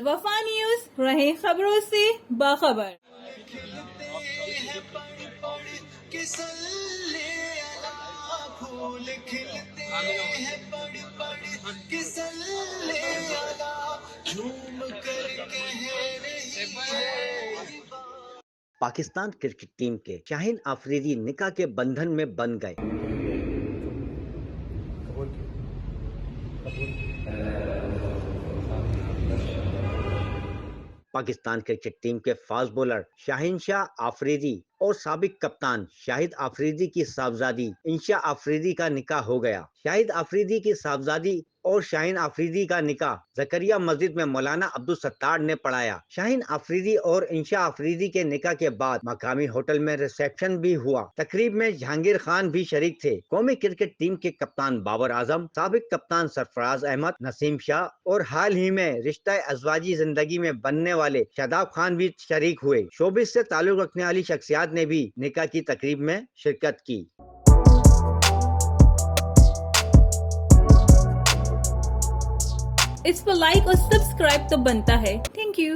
وفا نیوز، رہیں خبروں سے باخبر۔ پاکستان کرکٹ ٹیم کے شاہین آفریدی نکاح کے بندھن میں بندھ گئے۔ پاکستان کرکٹ ٹیم کے فاسٹ بولر شاہین شاہ آفریدی اور سابق کپتان شاہد آفریدی کی صاحبزادی انشا آفریدی کا نکاح ہو گیا۔ شاہد آفریدی کی صاحبزادی اور شاہین آفریدی کا نکاح زکریا مسجد میں مولانا عبدالستار نے پڑھایا۔ شاہین آفریدی اور انشا آفریدی کے نکاح کے بعد مقامی ہوٹل میں ریسیپشن بھی ہوا۔ تقریب میں جہانگیر خان بھی شریک تھے۔ قومی کرکٹ ٹیم کے کپتان بابر اعظم، سابق کپتان سرفراز احمد، نسیم شاہ اور حال ہی میں رشتہ ازواجی زندگی میں بننے والے شاداب خان بھی شریک ہوئے۔ شوبز سے تعلق رکھنے والی شخصیات نے بھی نکاح کی تقریب میں شرکت کی۔ اس پر لائک اور سبسکرائب تو بنتا ہے۔ Thank you.